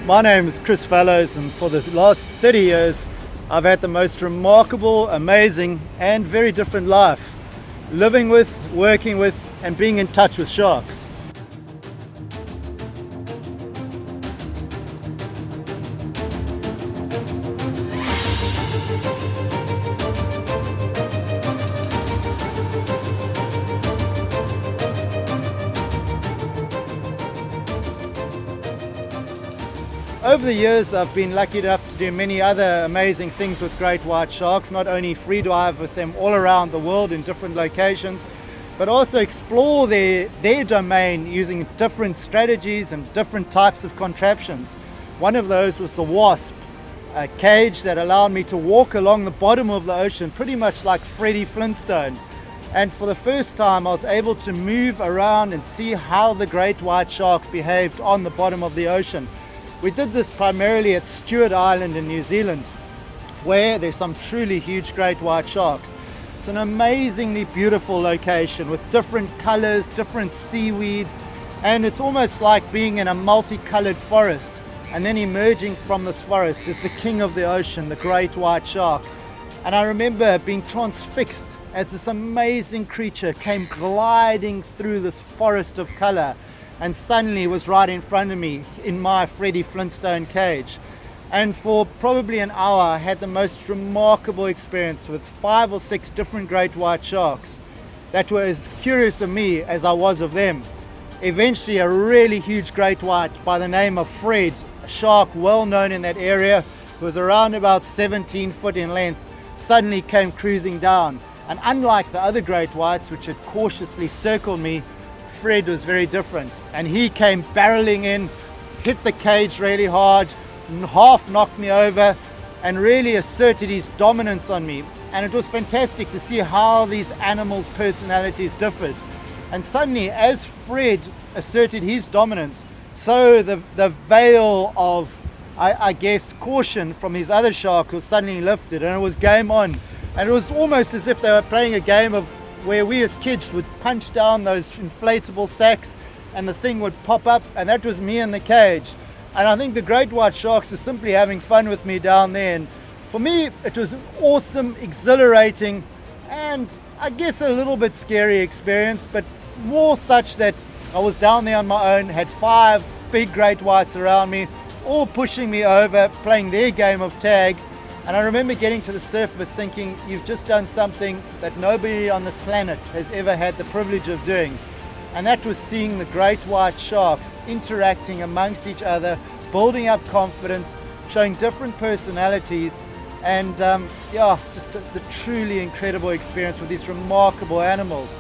My name is Chris Fallows, and for the last 30 years I've had the most remarkable, amazing and very different life, living with, working with and being in touch with sharks. Over the years, I've been lucky enough to do many other amazing things with great white sharks, not only free dive with them all around the world in different locations, but also explore their domain using different strategies and different types of contraptions. One of those was the WASP, a cage that allowed me to walk along the bottom of the ocean, pretty much like Freddie Flintstone. And for the first time, I was able to move around and see how the great white sharks behaved on the bottom of the ocean. We did this primarily at Stewart Island in New Zealand, where there's some truly huge great white sharks. It's an amazingly beautiful location with different colors, different seaweeds, and it's almost like being in a multicolored forest. And then emerging from this forest is the king of the ocean, the great white shark. And I remember being transfixed as this amazing creature came gliding through this forest of color and suddenly was right in front of me in my Freddie Flintstone cage. And for probably an hour I had the most remarkable experience with 5 or 6 different great white sharks that were as curious of me as I was of them. Eventually a really huge great white by the name of Fred, a shark well known in that area, who was around about 17 foot in length, suddenly came cruising down. And unlike the other great whites which had cautiously circled me, Fred was very different, and he came barreling in, hit the cage really hard, half knocked me over and really asserted his dominance on me. And it was fantastic to see how these animals' personalities differed. And suddenly, as Fred asserted his dominance, so the veil of, I guess, caution from his other shark was suddenly lifted, and it was game on. And it was almost as if they were playing a game of where we as kids would punch down those inflatable sacks and the thing would pop up, and that was me in the cage. And I think the great white sharks were simply having fun with me down there. And for me, it was an awesome, exhilarating, and I guess a little bit scary experience, but more such that I was down there on my own, had 5 big great whites around me, all pushing me over, playing their game of tag. And I remember getting to the surface thinking, you've just done something that nobody on this planet has ever had the privilege of doing. And that was seeing the great white sharks interacting amongst each other, building up confidence, showing different personalities, and just the truly incredible experience with these remarkable animals.